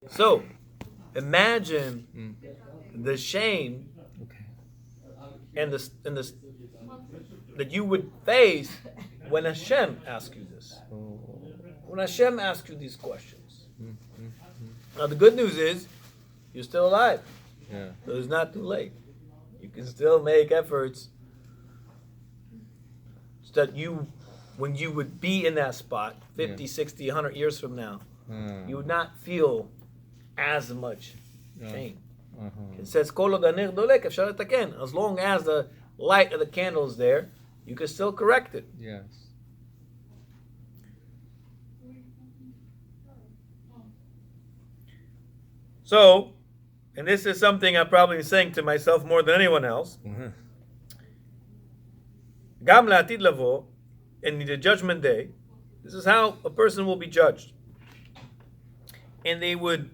So, imagine the shame and the that you would face when Hashem asks you this. When Hashem asks you these questions. Now, the good news is you're still alive. Yeah. So it's not too late. You can still make efforts so that when you would be in that spot 50, 60, 100 years from now, you would not feel as much shame. It says, "Kol od hanir dolek efshar letaken." As long as the light of the candle is there, you can still correct it. Yes. So, and this is something I'm probably saying to myself more than anyone else. Gam la'atid lavo, in the judgment day, this is how a person will be judged. And they would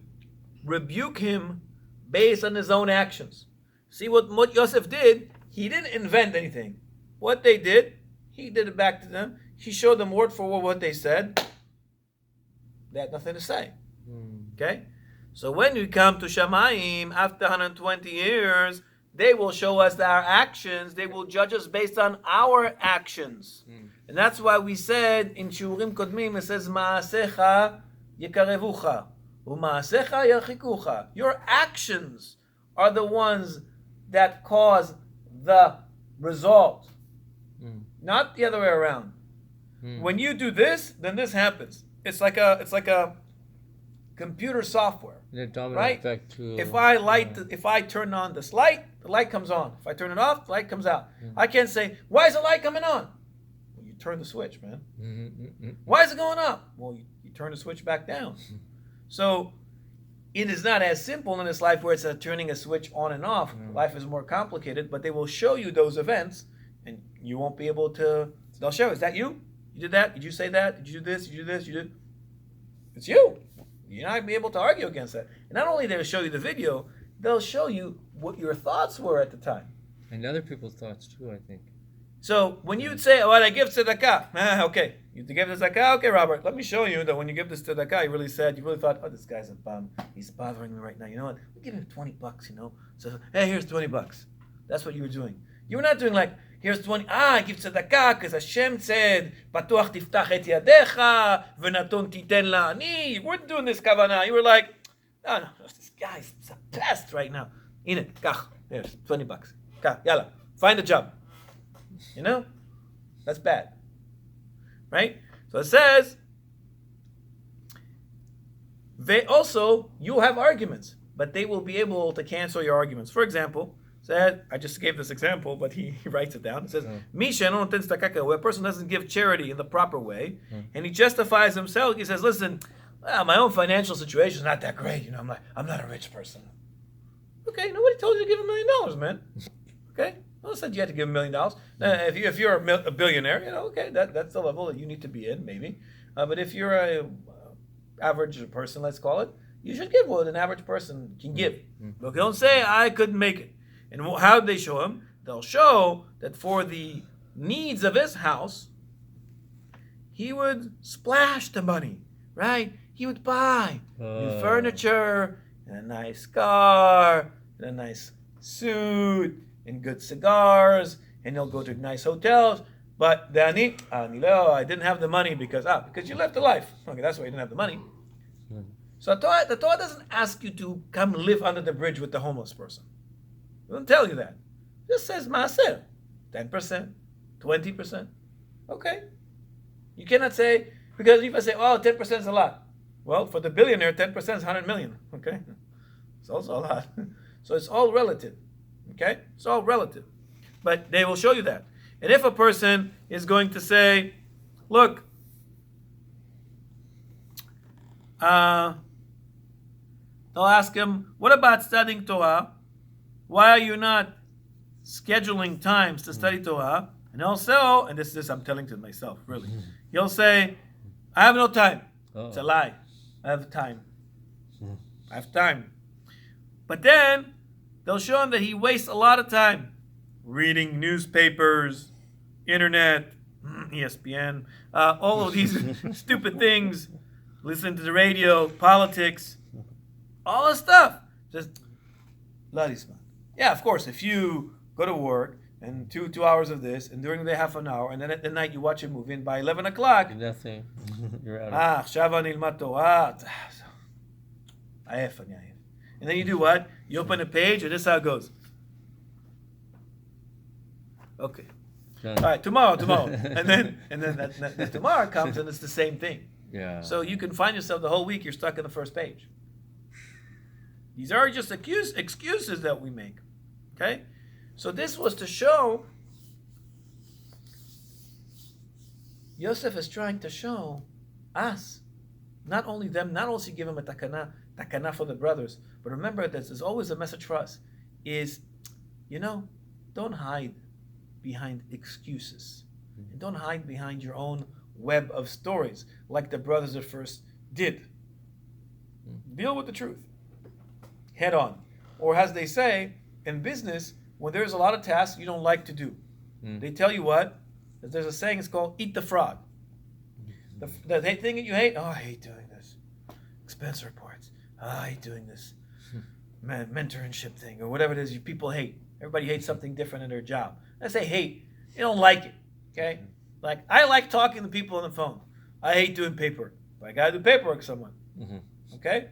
rebuke him based on his own actions. See what Yosef did? He didn't invent anything. What they did, he did it back to them. He showed them word for word what they said. They had nothing to say. Okay? So when we come to Shamayim, after 120 years, they will show us our actions. They will judge us based on our actions. And that's why we said in Shurim Kodmim, it says, Ma'asecha yekarevucha, u'ma'asecha yarchikucha. Your actions are the ones that cause the result. Not the other way around. When you do this, then this happens. It's like a computer software. The domino right? effect too. If I turn on this light, the light comes on. If I turn it off, the light comes out. I can't say, why is the light coming on? Well, you turn the switch, man. Why is it going up? Well, you turn the switch back down. So it is not as simple in this life where it's turning a switch on and off. Life is more complicated, but they will show you those events, and you won't be able to. They'll show, is that you? You did that? Did you say that? Did you do this? Did you do this? You did. It's you. You're not going to be able to argue against that. And not only they'll show you the video, they'll show you what your thoughts were at the time. And other people's thoughts too, I think. So when you would say, well, I give tzedakah. Okay. You give tzedakah? Okay, Robert, let me show you that when you give this tzedakah, you really thought, oh, this guy's a bum. He's bothering me right now. You know what? We'll give him $20, So, hey, here's $20. That's what you were doing. You were not doing like, here's 20, I give tzedakah because Hashem said, Patuach tiftach et yadecha, v'naton titen la'ani. You weren't doing this kavanah. You were like, no, this guy's the best right now. Ine, kach, there's $20. Kach, yalla, find a job. That's bad. Right? So it says, you have arguments, but they will be able to cancel your arguments. For example, I just gave this example, but he writes it down. It says, where a person doesn't give charity in the proper way, and he justifies himself. He says, listen, my own financial situation is not that great. I'm not a rich person. Okay, nobody told you to give $1 million, man. Okay? No one said you had to give $1 million. If you're a billionaire, okay, that's the level that you need to be in, maybe. But if you're a average person, let's call it, you should give what an average person can give. But don't say, I couldn't make it. And how do they show him? They'll show that for the needs of his house, he would splash the money, right? He would buy new furniture, and a nice car, and a nice suit, and good cigars, and he'll go to nice hotels. But I didn't have the money because you lived a life. Okay, that's why you didn't have the money. So the Torah doesn't ask you to come live under the bridge with the homeless person. It doesn't tell you that. It just says maaser, 10%, 20%. Okay. You cannot say, because if I say, 10% is a lot. Well, for the billionaire, 10% is 100 million. Okay. It's also a lot. So it's all relative. Okay? It's all relative. But they will show you that. And if a person is going to say, look, they'll ask him, what about studying Torah? Why are you not scheduling times to study Torah? And he'll say, and this I'm telling to myself, really. He'll say, I have no time. It's a lie. I have time. I have time. But then they'll show him that he wastes a lot of time reading newspapers, internet, ESPN, all of these stupid things, listening to the radio, politics. All the stuff. Just, Larisman. Yeah, of course, if you go to work and 2 hours of this, and during the day half an hour, and then at the night you watch a movie, and by 11 o'clock, Nothing. You're out. עכשיו אני אלמד תורה. עייף, אני עייף. And then you do what? You open a page, and this is how it goes. Okay. Done. All right, tomorrow. and then that tomorrow comes, and it's the same thing. Yeah. So you can find yourself the whole week, you're stuck in the first page. These are just excuses that we make. Okay? So this was to show, Yosef is trying to show us, not only them, not only give them a takana for the brothers, but remember that there's always a message for us, is, don't hide behind excuses. And don't hide behind your own web of stories, like the brothers at first did. Deal with the truth. Head on. Or as they say, in business, when there's a lot of tasks you don't like to do, they tell you what? There's a saying, it's called eat the frog. The thing that you hate, I hate doing this. Expense reports. I hate doing this. Mentorship thing, or whatever it is people hate. Everybody hates something different in their job. I say hate. You don't like it. Okay? Like, I like talking to people on the phone. I hate doing paperwork. But I got to do paperwork with someone. Okay?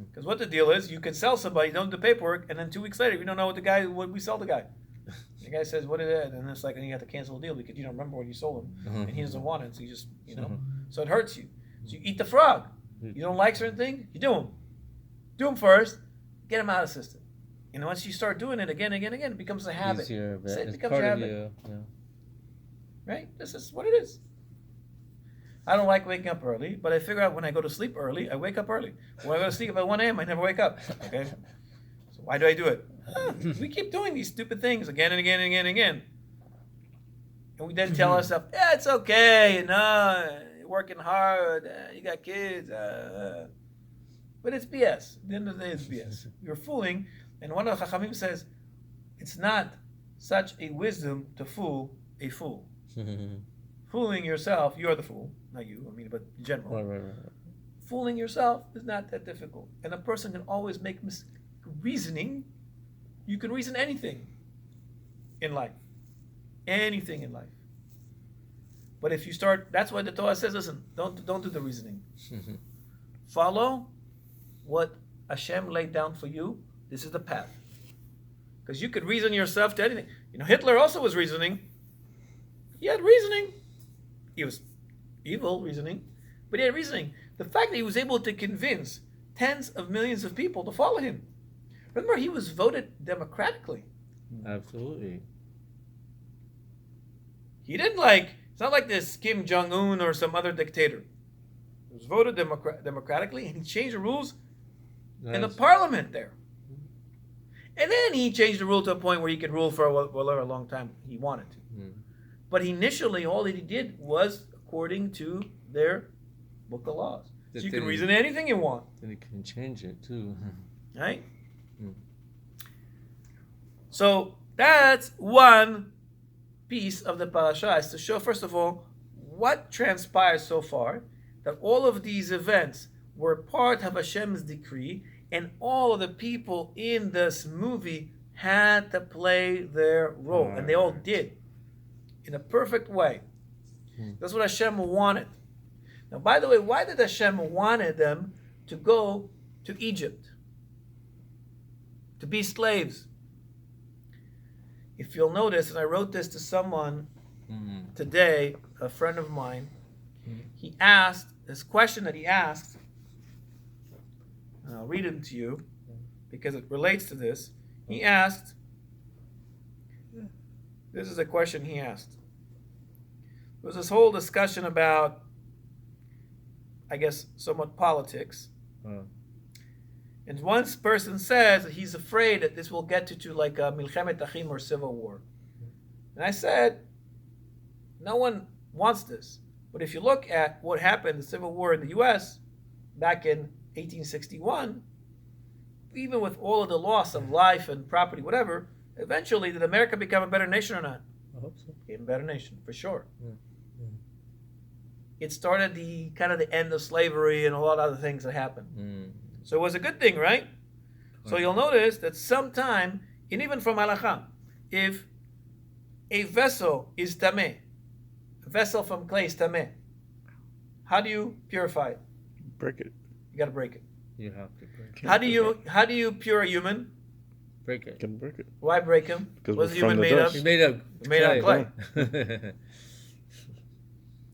Because what the deal is, you can sell somebody, don't do paperwork, and then 2 weeks later, you don't know what we sell the guy. The guy says, what is it? And it's like, and you have to cancel the deal because you don't remember what you sold him. And he doesn't want it, so you just, So it hurts you. So you eat the frog. You don't like certain things, you do them. Do them first, get them out of the system. And once you start doing it again, it becomes a habit. Easier, but It it's becomes part a of habit. you. Yeah. Right? This is what it is. I don't like waking up early, but I figure out when I go to sleep early, I wake up early. When I go to sleep at 1 a.m., I never wake up. Okay? So why do I do it? We keep doing these stupid things again and again and again and again. And we then tell ourselves, yeah, it's okay, you're working hard, you got kids. But it's BS. At the end of the day, it's BS. You're fooling. And one of the Chachamim says, it's not such a wisdom to fool a fool. Fooling yourself, you're the fool. Not you, but in general. Right. Fooling yourself is not that difficult. And a person can always make reasoning. You can reason anything in life. Anything in life. But if you start, that's why the Torah says, listen, don't do the reasoning. Follow what Hashem laid down for you. This is the path. Because you could reason yourself to anything. Hitler also was reasoning. He had reasoning. He was evil reasoning, but he had reasoning. The fact that he was able to convince tens of millions of people to follow him. Remember, he was voted democratically. Absolutely. He didn't it's not like this Kim Jong-un or some other dictator. He was voted democratically, and he changed the rules in the parliament there. And then he changed the rule to a point where he could rule for a long time he wanted to. But initially, all that he did was according to their book of laws. So you can reason anything you want. Then you can change it too. Right? So that's one piece of the parasha, is to show, first of all, what transpired so far, that all of these events were part of Hashem's decree, and all of the people in this movie had to play their role, and they all did. In a perfect way. That's what Hashem wanted. Now, by the way, why did Hashem wanted them to go to Egypt? To be slaves. If you'll notice, and I wrote this to someone today, a friend of mine, he asked, this question that he asked, and I'll read it to you, because it relates to this. He asked, this is a question he asked. There was this whole discussion about, I guess, somewhat politics. And one person says that he's afraid that this will get to like a Milchemet Achim or civil war. And I said, no one wants this. But if you look at what happened, the civil war in the U.S. back in 1861, even with all of the loss of life and property, whatever, eventually, did America become a better nation or not? I hope so. Became a better nation, for sure. It started the end of slavery and a lot of other things that happened. So it was a good thing, right? So you'll notice that sometime, and even from halacha, if a vessel is tameh, a vessel from clay is tameh, how do you purify it? Break it. You got to break it. You have to break. How do you pure a human? Break it. Can break it. Why break him? Because What's a we're from human the made dust. of? You made of Made out of clay. clay.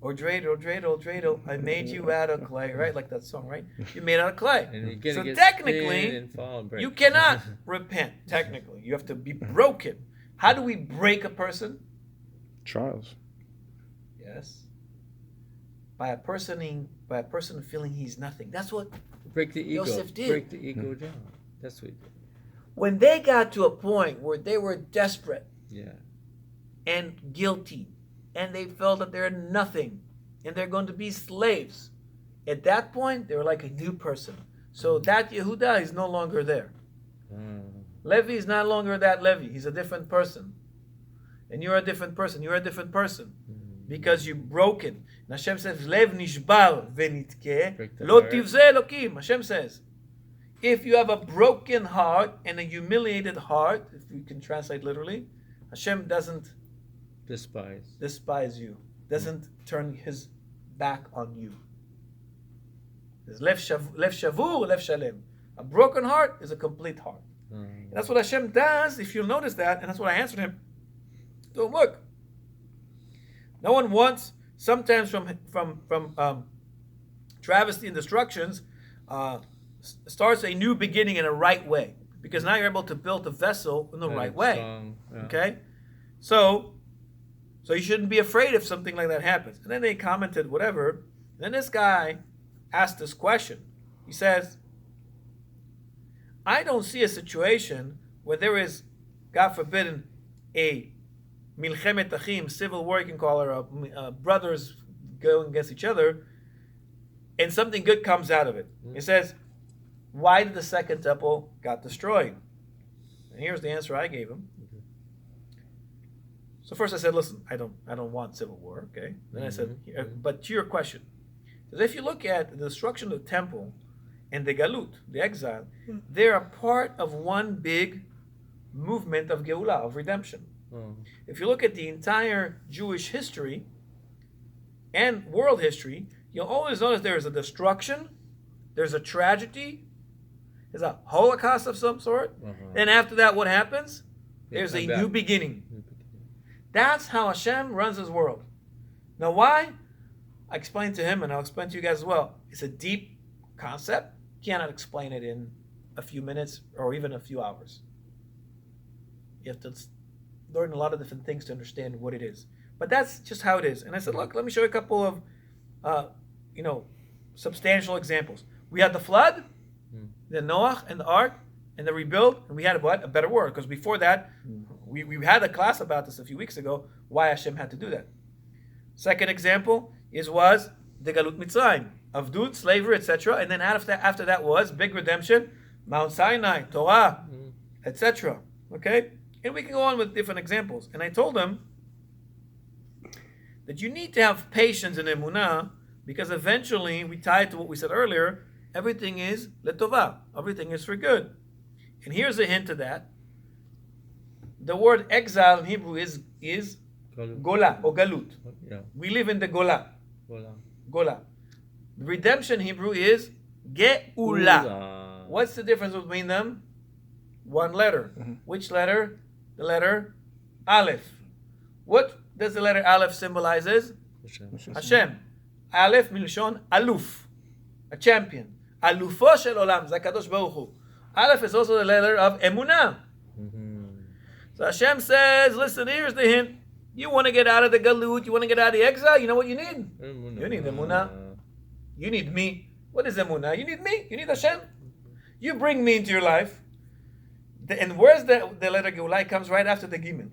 Oh dreidel, I made you out of clay, right? Like that song, right? You're made out of clay. And you're gonna So get technically, spin and fall and break. you cannot repent. Technically, you have to be broken. How do we break a person? Trials. Yes, by a person feeling he's nothing. That's what break the ego. Joseph did. Break the ego down. That's what he did. when they got to a point where they were desperate Yeah. and guilty, and they felt that they're nothing, and they're going to be slaves. At that point, they were like a new person. So that Yehuda is no longer there. Levi is no longer that Levi. He's a different person. And you're a different person. You're a different person. Because you broke it. And Hashem says, Lev nishbar venitke, lo tivze Elokim. Hashem says, if you have a broken heart and a humiliated heart, if we can translate literally, Hashem doesn't despise you. Doesn't turn his back on you. There's lev shavur, lev shalem. A broken heart is a complete heart. And that's what Hashem does, if you'll notice that, and that's what I answered him. So look, no one wants, sometimes from travesty and destructions, starts a new beginning in a right way. Because now you're able to build a vessel in the right way. Yeah. Okay? So you shouldn't be afraid if something like that happens. And then they commented, whatever. And then this guy asked this question. He says, I don't see a situation where there is, God forbid, a milchemet achim, civil war, you can call her, brothers going against each other, and something good comes out of it. He says, why did the second temple got destroyed? And here's the answer I gave him. So first I said, listen, I don't want civil war, okay? Then I said, but to your question, because if you look at the destruction of the temple and the galut, the exile, they're a part of one big movement of Geulah, of redemption. If you look at the entire Jewish history and world history, you'll always notice there is a destruction, there's a tragedy, there's a Holocaust of some sort, and after that, what happens? There's a new beginning. That's how Hashem runs his world. Now why? I explained to him, and I'll explain to you guys as well. It's a deep concept. You cannot explain it in a few minutes or even a few hours. You have to learn a lot of different things to understand what it is. But that's just how it is. And I said, look, let me show you a couple of, substantial examples. We had the flood, the Noah and the ark, and the rebuild, and we had what? A better world. Because before that, we had a class about this a few weeks ago, why Hashem had to do that. Second example was the Galut Mitzrayim, Avdut, slavery, etc. And then after that was big redemption, Mount Sinai, Torah, etc. Okay? And we can go on with different examples. And I told them that you need to have patience in emunah, because eventually, we tie it to what we said earlier, everything is letovah. Everything is for good. And here's a hint to that. The word exile in Hebrew is gola or galut. Yeah. We live in the gola. Gola. The redemption in Hebrew is geula. What's the difference between them? One letter. Which letter? The letter Aleph. What does the letter Aleph symbolizes? Hashem. Aleph milshon aluf, a champion. Alufo shel olam, Zakadosh Baruch Hu. Aleph is also the letter of emunah. So Hashem says, listen, here's the hint. You want to get out of the galut, you want to get out of the exile, you know what you need? You need emunah. You need me. What is emunah? You need me. You need Hashem. You bring me into your life. And where's the letter Geulah? It comes right after the Gimel.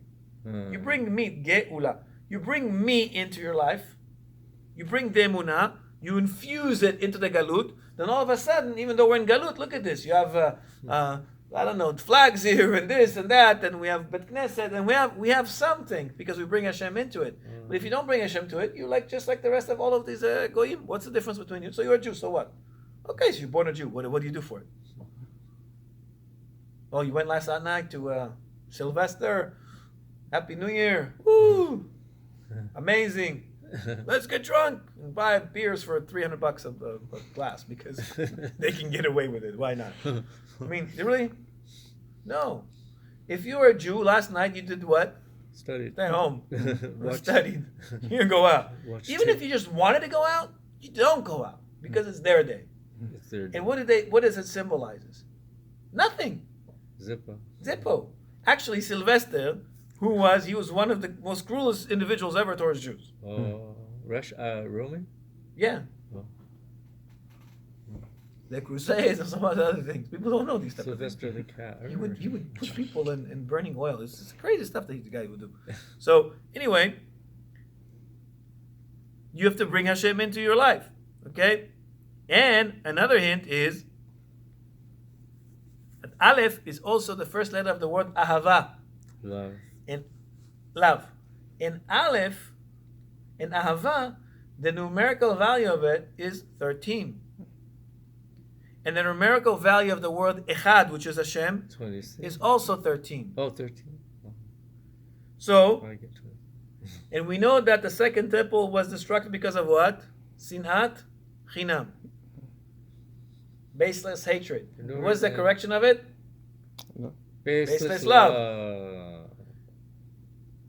You bring me, Geulah. You bring me into your life. You bring the emunah. You infuse it into the galut. Then all of a sudden, even though we're in galut, look at this. You have, flags here and this and that. And we have Bet Knesset. And we have something because we bring Hashem into it. But if you don't bring Hashem to it, you're just like the rest of all of these goyim. What's the difference between you? So you're a Jew, so what? Okay, so you're born a Jew. What do you do for it? Oh, you went last night to Sylvester. Happy New Year. Woo! Amazing. Let's get drunk and buy beers for $300 a glass because they can get away with it. Why not? I mean, really? No. If you were a Jew last night, you did what? Studied. Stay home. Watch. Studied. You didn't go out. Watch Even if you just wanted to go out, you don't go out because it's their day. It's their And what does it symbolizes? Nothing. Zippo. Zippo. Actually, Sylvester, he was one of the most cruelest individuals ever towards Jews. Roman? Yeah. Oh. The Crusades and some other things. People don't know these stuff. Sylvester the cat. He would put people in burning oil. It's crazy stuff that the guy would do. So anyway, you have to bring Hashem into your life. Okay? And another hint is that Aleph is also the first letter of the word Ahava. Love. In love. In Aleph, in Ahava, the numerical value of it is 13. And the numerical value of the word Echad, which is Hashem, 26. is also 13. Oh, 13. Oh, So, I get 20. and we know that the second temple was destructed because of what? Sinat Chinam. Baseless hatred. What's the correction of it? Baseless love.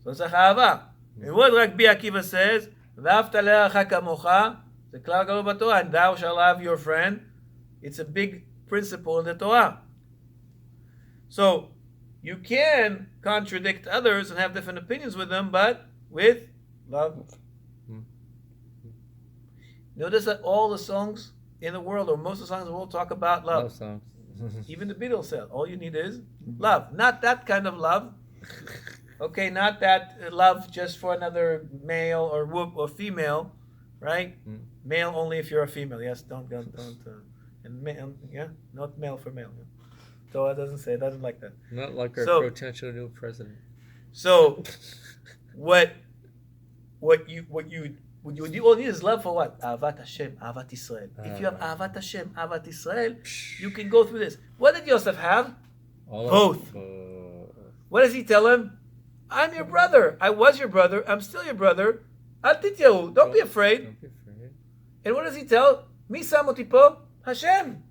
So it's a Chava. And what Rabbi Akiva says, V'afta le'acha kamocha, the klar gadol b'Torah, and thou shalt love your friend. It's a big principle in the Torah. So you can contradict others and have different opinions with them, but with love. Notice that all the songs in the world, or most of the songs in the world, talk about love. Love songs. Even the Beatles said, all you need is love. Not that kind of love. Okay, not that love just for another male or female, right? Male only if you're a female. Yes, don't. And male, yeah, not male for male. Yeah. So it doesn't like that. Not like our potential new president. So, what you all need is love for what? Ahavat Hashem, Ahavat Israel. If you have Ahavat Hashem, Ahavat Israel, you can go through this. What did Yosef have? Both. What does he tell him? I'm your brother. I was your brother. I'm still your brother. Al tityahu. Don't be afraid. Don't be afraid. And what does he tell? Mi samoti po? Hashem.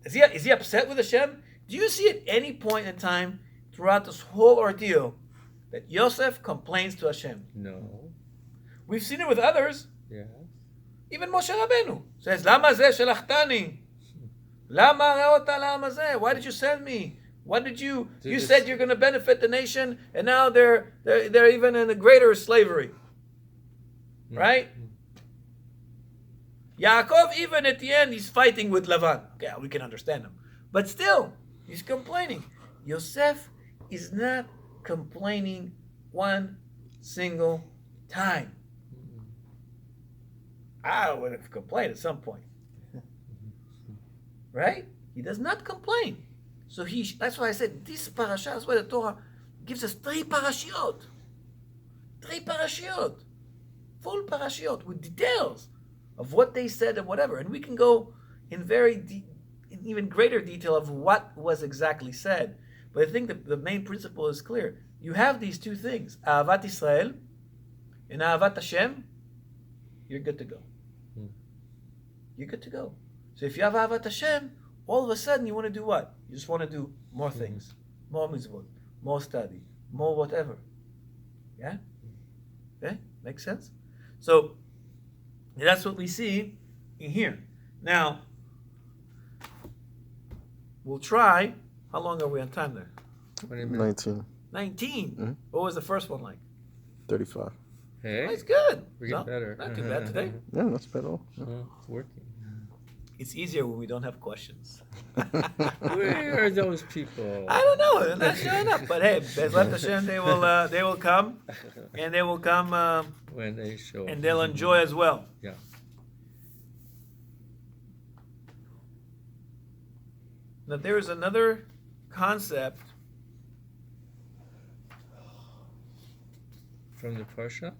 Is he upset with Hashem? Do you see at any point in time throughout this whole ordeal that Yosef complains to Hashem? No. We've seen it with others. Yeah. Even Moshe Rabbeinu says, Lama zeh shelachtani? Lama re'ota lama zeh? Why did you send me? What did you said you're going to benefit the nation, and now they're even in a greater slavery. Right? Yaakov, even at the end, he's fighting with Lavan. Okay, we can understand him. But still, he's complaining. Yosef is not complaining one single time. I would have complained at some point. Right? He does not complain. So that's why I said this parasha, that's why the Torah gives us 3 parashiot. 3 parashiot. Full parashiot with details of what they said and whatever. And we can go in in even greater detail of what was exactly said. But I think the main principle is clear. You have these 2 things, Ahavat Israel and Ahavat Hashem, you're good to go. You're good to go. So if you have Ahavat Hashem, all of a sudden you want to do what? You just want to do more things, more mitzvot, more study, more whatever. Yeah? Okay? Makes sense? So that's what we see in here. Now, we'll try. How long are we on time there? 20 minutes. 19. 19. What was the first one like? 35. Hey. That's good. We're getting better. Not too bad today. Yeah, that's better. Yeah. It's working. It's easier when we don't have questions. Where are those people? I don't know. They're not showing up. But hey, Bezrat Hashem, they will come, and they will come when they show up. and they'll enjoy as well. Yeah. Now there is another concept From the Parsha?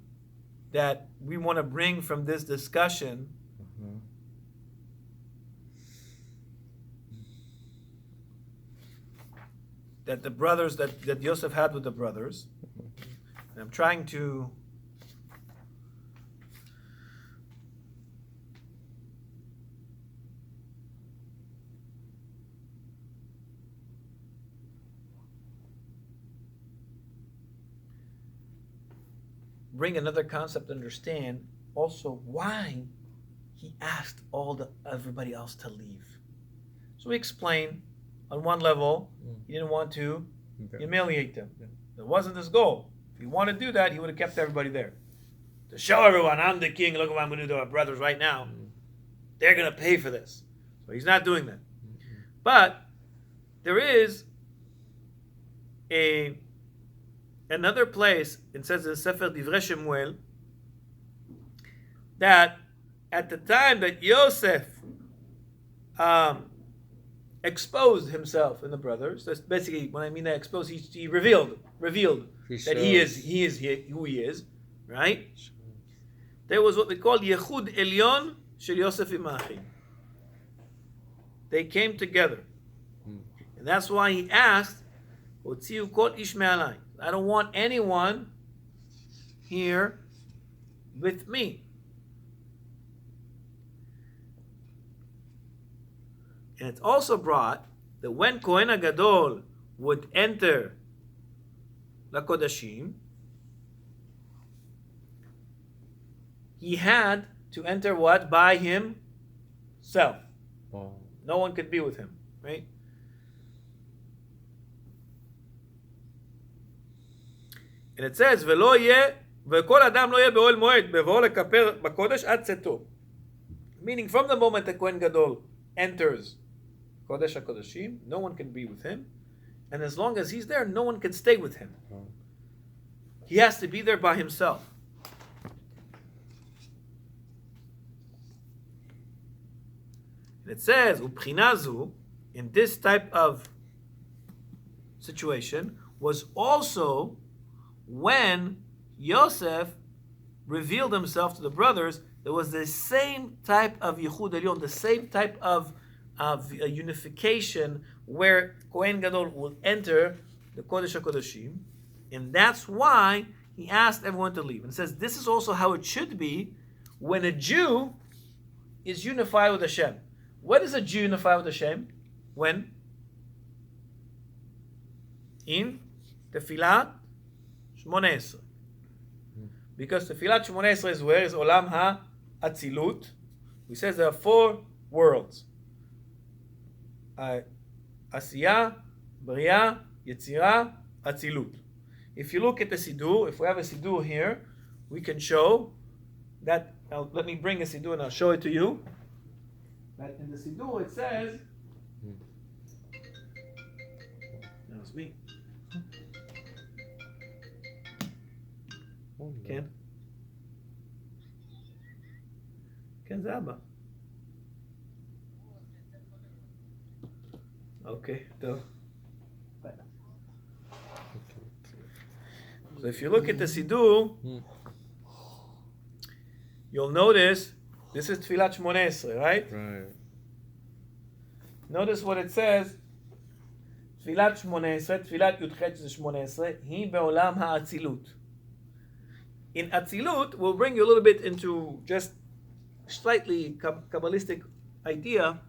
that we want to bring from this discussion, that the brothers that Yosef had with the brothers. And I'm trying to bring another concept to understand also why he asked everybody else to leave. So we explained on one level, he didn't want to humiliate them. That wasn't his goal. If he wanted to do that, he would have kept everybody there. To show everyone, I'm the king, look what I'm going to do to our brothers right now. They're going to pay for this. So he's not doing that. But there is another place, it says in Sefer Divrei Shemuel, that at the time that Yosef exposed himself and the brothers, that's basically, when I mean that exposed, he revealed that he is who he is, right? There was what we call Yechud Elyon Shel Yosef im Achim. They came together. And that's why he asked, Hotziu kol ish me'alai. I don't want anyone here with me. And it's also brought that when Kohen HaGadol would enter LaKodashim, he had to enter what? By himself. Wow. No one could be with him, right? And it says, ולא יהיה, וכל אדם לא יהיה באוהל מועד, בבואו לכפר בקודש עד צאתו. Meaning, from the moment that Kohen Gadol enters Kodesh HaKodashim, no one can be with him. And as long as he's there, no one can stay with him. He has to be there by himself. And it says, ובחינה זו, in this type of situation, was also when Yosef revealed himself to the brothers. There was the same type of Yichud Elyon, the same type of unification where Kohen Gadol will enter the Kodesh HaKodashim, and that's why he asked everyone to leave. And says this is also how it should be when a Jew is unified with Hashem. When is a Jew unified with Hashem? When? In Tefillat Shmoneh Esrei. Because Tefillat Shmoneh Esrei is where? Is Olam HaAtzilut. We says there are 4 worlds. Asiyah, Bria, Yetzirah, Atzilut. If you look at the Siddur, if we have a Siddur here, we can show that. Let me bring a Siddur and I'll show it to you. That in the Siddur it says, that was me. Ken? Ken Zaba. Okay, so if you look at the Siddur, you'll notice this is Tfilat Shmoneh Esrei, right? Right. Notice what it says. Tfilat Shmoneh Esrei, Tfilat Yudchet Shmoneh Esrei, Hi Be'olam HaAtzilut. In Atzilut, we'll bring you a little bit into just slightly Kabbalistic idea.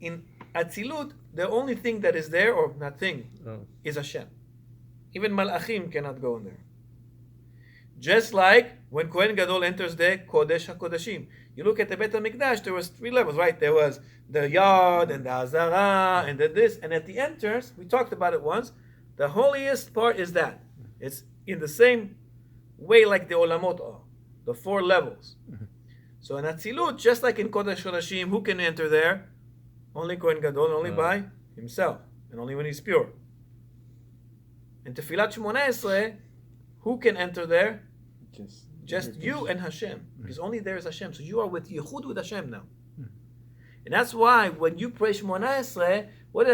In Atzilut, the only thing that is there, or not thing, is Hashem. Even Malachim cannot go in there. Just like when Kohen Gadol enters the Kodesh HaKodashim. You look at the Beit HaMikdash, there was 3 levels, right? There was the Yad, and the Azara, and the this, and at the entrance, we talked about it once, the holiest part is that. It's in the same way like the Olamot are, the 4 levels. So in Atzilut, just like in Kodesh HaKodashim, who can enter there? Only Kohen Gadol, only by himself, and only when he's pure. In Tefillat Shmoneh Esrei, who can enter there? Just you and Hashem, because only there is Hashem. So you are with Yehud with Hashem now, and that's why when you pray Shmoneh Esrei, what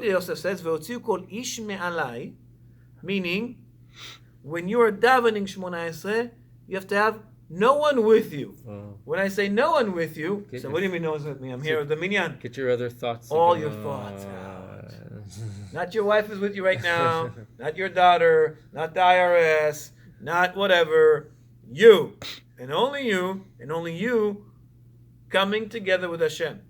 did Yosef says? Ve'otziu kol ish me'alai, meaning when you are davening Shmoneh Esrei, you have to have no one with you. When I say no one with you, so what do you mean no one's with me? I'm here with the minyan. Get your other thoughts. All your thoughts out. Not your wife is with you right now, not your daughter, not the IRS, not whatever. You, and only you coming together with Hashem.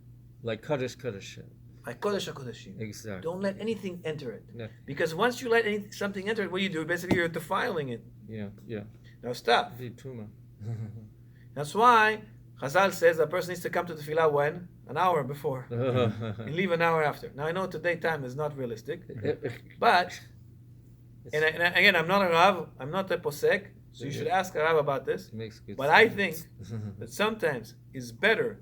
Like Kaddish Kaddish. Like Kodesh HaKodeshim. Exactly. Don't let anything enter it. Yeah. Because once you let something enter it, what do? Basically, you're defiling it. Yeah, yeah. Now stop. The Tuma. That's why Chazal says a person needs to come to the tefillah when? An hour before. And leave an hour after. Now I know today time is not realistic. But, and again, I'm not a Rav, I'm not a posek, so you should ask a Rav about this. Makes good But I think that sometimes it's better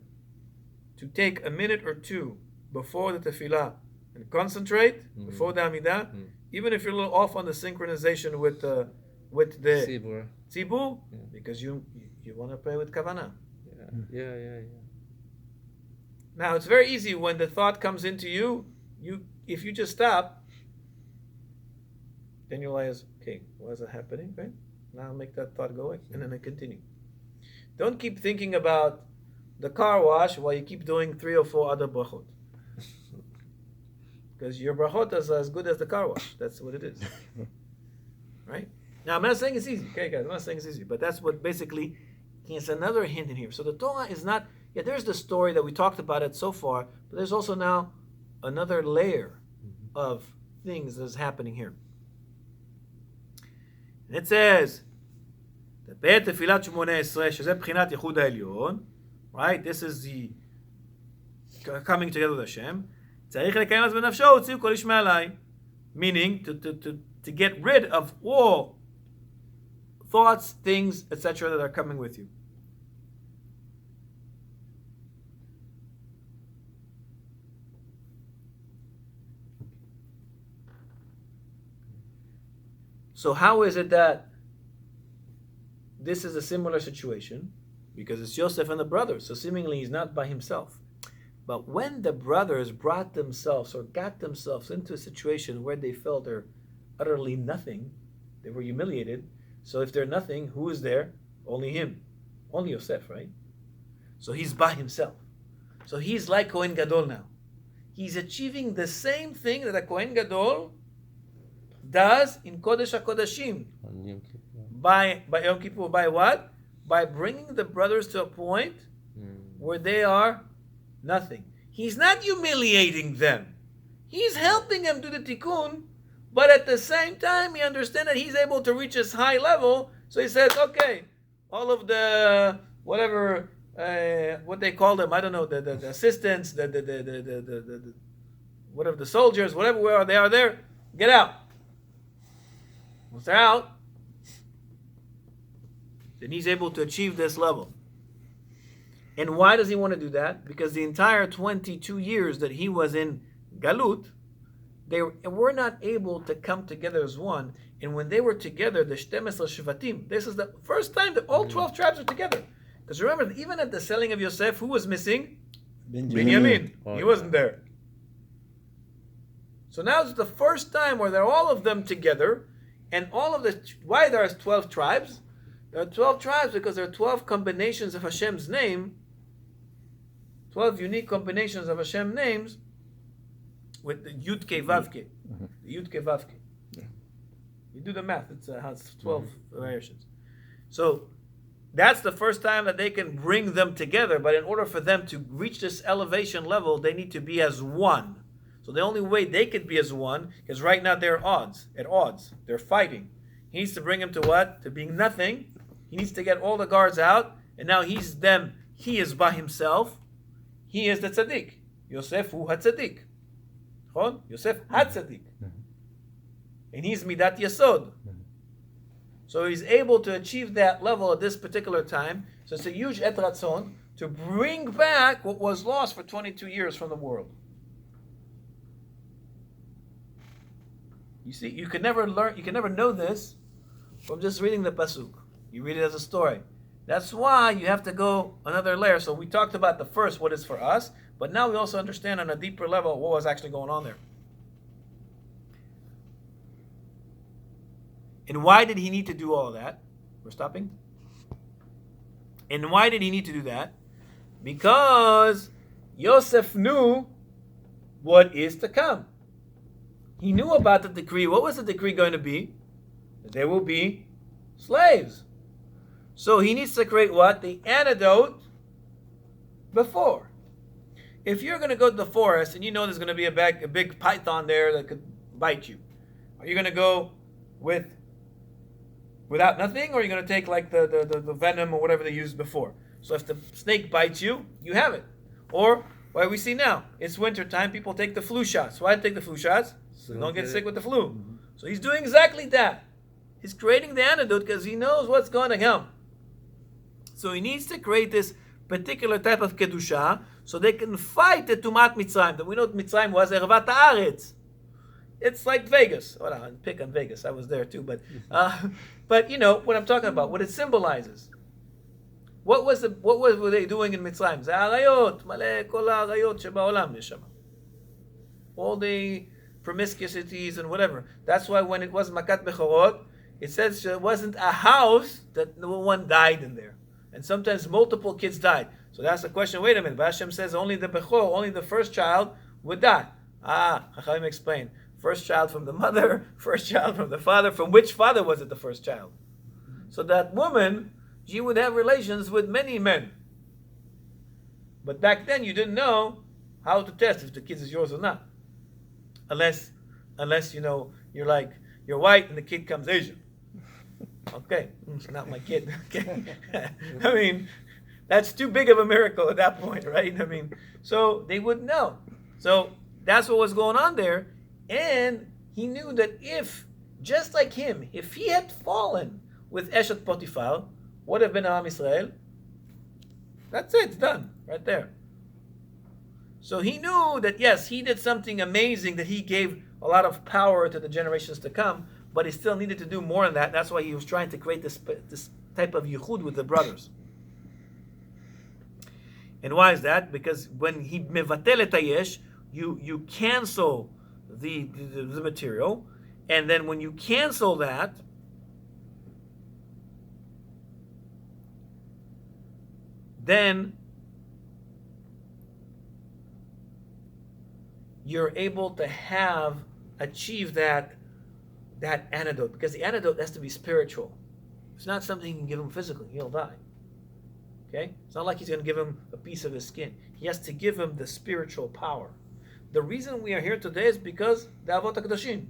to take a minute or two before the tefillah and concentrate before the Amidah, even if you're a little off on the synchronization with the Sibur. tzibur, because you want to pray with kavanah. Yeah. Now it's very easy when the thought comes into you. If you just stop, then you realize, okay, why is it happening? Right? Now make that thought go away, and then I continue. Don't keep thinking about the car wash while you keep doing 3 or 4 other brachot. Because your brachot is as good as the car wash. That's what it is. Right? Now, I'm not saying it's easy. Okay, guys, I'm not saying it's easy. But that's what basically, it's another hint in here. So the Torah is not, there's the story that we talked about it so far, but there's also now another layer of things that's happening here. And it says, בעת תפילת 18, שזה בחינת ייחוד העליון, right? This is the coming together with Hashem. צריך לקיים אז בנפשו, הוציאו כל איש מעלי. Meaning, to get rid of all thoughts, things, etc. that are coming with you. So how is it that this is a similar situation? Because it's Yosef and the brothers, so seemingly he's not by himself. But when the brothers brought themselves or got themselves into a situation where they felt they're utterly nothing, they were humiliated. So if they're nothing, who is there? Only him. Only Yosef, right? So he's by himself. So he's like Kohen Gadol now. He's achieving the same thing that a Kohen Gadol does in Kodesh HaKodashim. By Yom Kippur, by what? By bringing the brothers to a point where they are nothing. He's not humiliating them. He's helping them do the tikkun, but at the same time, he understands that he's able to reach this high level. So he says, okay, all of the, whatever, what they call them, I don't know, the assistants, the whatever, the soldiers, whatever they are there, get out. Once they're out, then he's able to achieve this level. And why does he want to do that? Because the entire 22 years that he was in Galut, they were not able to come together as one. And when they were together, the 12 Shvatim, this is the first time that all 12 tribes are together. Because remember, even at the selling of Yosef, who was missing? Binyamin. He wasn't there. So now it's the first time where they're all of them together. And all of why there are 12 tribes? There are 12 tribes because there are 12 combinations of Hashem's name, 12 unique combinations of Hashem names with the Yud Ke Vav Ke. The Yud Ke Vav Ke. You do the math, it has 12 variations. So that's the first time that they can bring them together, but in order for them to reach this elevation level, they need to be as one. So the only way they could be as one is right now they're at odds. They're fighting. He needs to bring them to what? To being nothing. He needs to get all the guards out, and now he's them. He is by himself. He is the tzaddik. Yosef hu ha-tzaddik. Yosef ha-tzaddik. And he's midat yasod. So he's able to achieve that level at this particular time. So it's a huge et ratzon to bring back what was lost for 22 years from the world. You see, you can never know this from just reading the pasuk. You read it as a story. That's why you have to go another layer. So we talked about the first, what is for us, but now we also understand on a deeper level what was actually going on there. And why did he need to do all of that? We're stopping. And why did he need to do that? Because Yosef knew what is to come. He knew about the decree. What was the decree going to be? That there will be slaves. So he needs to create what? The antidote before. If you're going to go to the forest and you know there's going to be a big python there that could bite you, are you going to go without nothing, or are you going to take like the venom or whatever they used before? So if the snake bites you, you have it. Or what we see now, it's winter time, people take the flu shots. Why take the flu shots? So don't get sick with the flu. Mm-hmm. So he's doing exactly that. He's creating the antidote because he knows what's going to come. So he needs to create this particular type of kedusha so they can fight the Tumat Mitzrayim. That we know Mitzrayim was Ervat Haaretz. It's like Vegas. Hold on, pick on Vegas. I was there too, but you know what I'm talking about. What it symbolizes. What were they doing in Mitzrayim? All the promiscuities and whatever. That's why when it was Makat Bechorot, it says it wasn't a house that no one died in there. And sometimes multiple kids died. So that's the question, wait a minute, Hashem says only the Bechor, only the first child would die. Chachamim explain. First child from the mother, first child from the father. From which father was it the first child? So that woman, she would have relations with many men. But back then you didn't know how to test if the kid is yours or not. Unless you know, you're white and the kid comes Asian. Okay, it's not my kid. Okay. I mean, that's too big of a miracle at that point, right? I mean, so they wouldn't know. So that's what was going on there. And he knew that if, just like him, if he had fallen with Eshet Potiphar, would have been Am Israel. That's it, it's done, right there. So he knew that, yes, he did something amazing, that he gave a lot of power to the generations to come, but he still needed to do more than that. That's why he was trying to create this type of yichud with the brothers. And why is that? Because when he mevatel et hayesh, you cancel the material, and then when you cancel that, then you're able to achieve that antidote, because the antidote has to be spiritual. It's not something you can give him physically. He'll die. Okay? It's not like he's going to give him a piece of his skin. He has to give him the spiritual power. The reason we are here today is because the Avot HaKadoshim.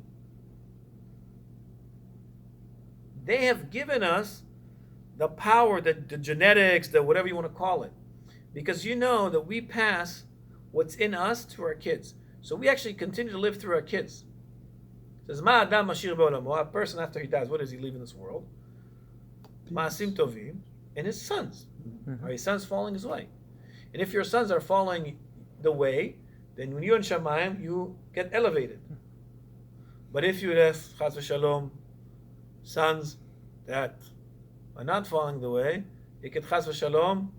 They have given us the power, the genetics, the whatever you want to call it. Because you know that we pass what's in us to our kids. So we actually continue to live through our kids. It says, Ma Adam Mashir Ba'olamo, a person after he dies, what does he leave in this world? Ma'asim Tovim, and his sons. Are his sons following his way? And if your sons are following the way, then when you're in Shamayim, you get elevated. But if you have, Chas v'Shalom, sons that are not following the way, it can, Chas v'Shalom,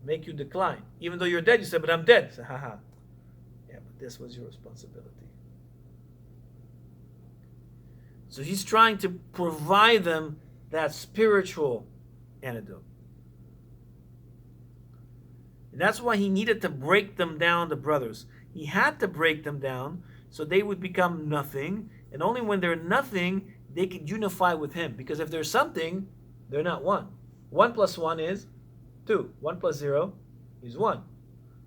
make you decline. Even though you're dead, you say, but I'm dead. Say, haha. Yeah, but this was your responsibility. So he's trying to provide them that spiritual antidote. And that's why he needed to break them down, the brothers. He had to break them down so they would become nothing. And only when they're nothing, they could unify with him. Because if they're something, they're not one. 1 plus 1 is 2. 1 plus 0 is 1.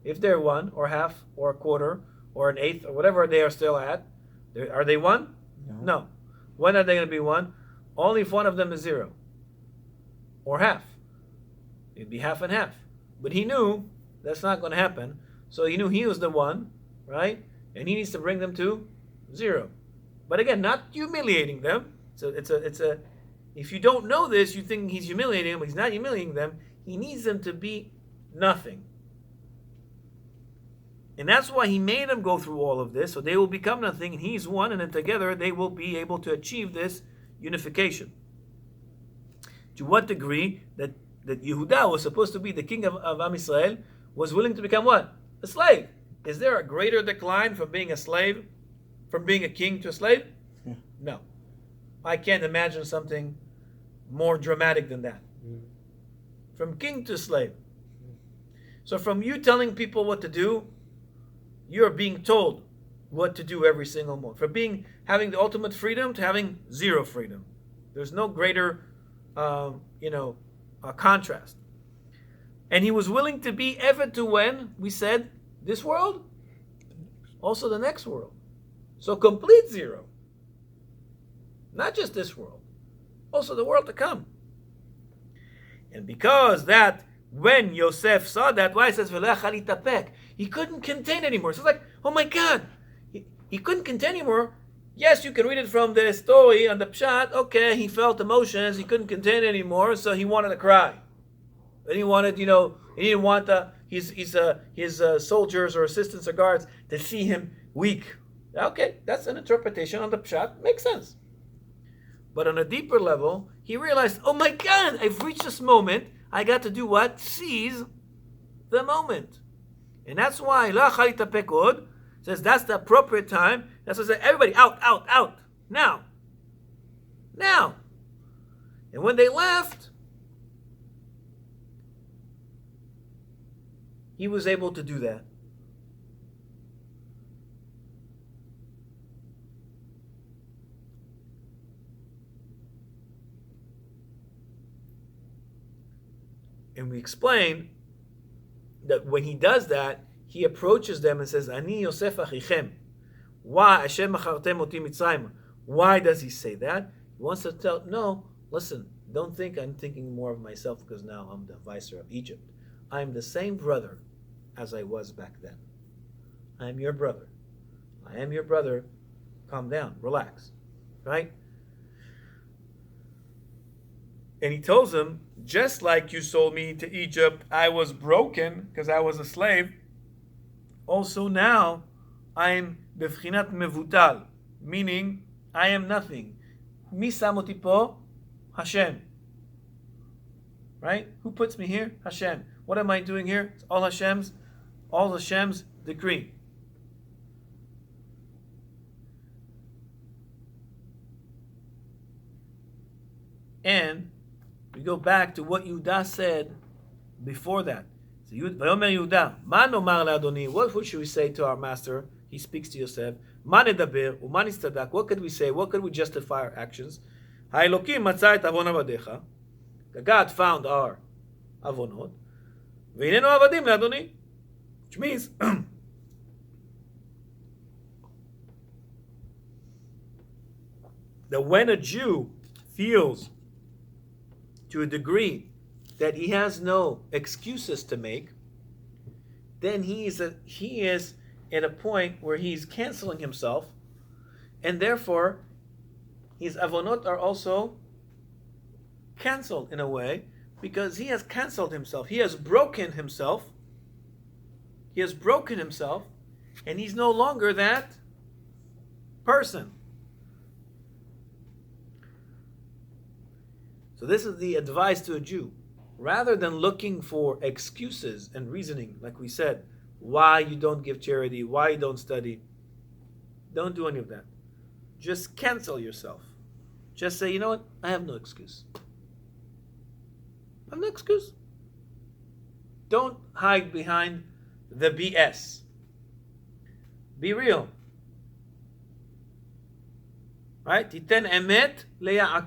If they're 1, or half, or a quarter, or an eighth, or whatever they are still at, are they 1? No. When are they going to be 1? Only if one of them is 0. Or half. It'd be half and half. But he knew that's not going to happen. So he knew he was the 1, right? And he needs to bring them to 0. But again, not humiliating them. So it's a. If you don't know this, you think he's humiliating them, but he's not humiliating them. He needs them to be nothing. And that's why he made them go through all of this, so they will become nothing, and he's 1, and then together they will be able to achieve this unification. To what degree that Yehuda was supposed to be the king of Am Yisrael was willing to become what? A slave. Is there a greater decline from being a slave, from being a king to a slave? Yeah. No. I can't imagine something more dramatic than that. From king to slave. So from you telling people what to do, you're being told what to do every single moment. From having the ultimate freedom to having zero freedom. There's no greater, contrast. And he was willing to be eved to when? We said, this world, also the next world. So complete zero. Not just this world, also the world to come. And because that, when Yosef saw that, why it says, he couldn't contain anymore. So it's like, oh my God, he couldn't contain anymore. Yes, you can read it from the story on the Pshat. Okay, he felt emotions, he couldn't contain anymore, so he wanted to cry. And he wanted, he didn't want his soldiers or assistants or guards to see him weak. Okay, that's an interpretation on the Pshat. Makes sense. But on a deeper level, he realized, oh my God, I've reached this moment. I got to do what? Seize the moment. And that's why La Chalita Pekod says that's the appropriate time. That's why I say, everybody out, out, out. Now. Now. And when they left, he was able to do that. And we explained that when he does that, he approaches them and says, Ani Yosef achichem. Why? Hashem achartem oti mitzrayim. Why does he say that? He wants to tell, no, listen, don't think I'm thinking more of myself because now I'm the viceroy of Egypt. I'm the same brother as I was back then. I am your brother. I am your brother. Calm down, relax. Right? And he tells him, just like you sold me to Egypt, I was broken because I was a slave. Also now, I'm bevchinat mevutal, meaning I am nothing. Mi sam oti po? Hashem. Right? Who puts me here? Hashem. What am I doing here? It's all Hashem's decree. And we go back to what Yehuda said before that. So Vayomer Yehuda, Ma nomar le'adoni, what should we say to our master? He speaks to Yosef. Ma nedaber, u'ma nistadak, what could we say? What could we justify our actions? Ha'elokim matza et avon avadecha. God found our avonot. Ve'inenu avadim le'adoni. Which means, that when a Jew feels to a degree that he has no excuses to make, then he is at a point where he's canceling himself, and therefore his avonot are also canceled in a way, because he has canceled himself. He has broken himself. He has broken himself, and he's no longer that person. So this is the advice to a Jew. Rather than looking for excuses and reasoning, like we said, why you don't give charity, why you don't study, don't do any of that. Just cancel yourself. Just say, you know what? I have no excuse. I have no excuse. Don't hide behind the BS. Be real. Right? Titen emet leYaakov.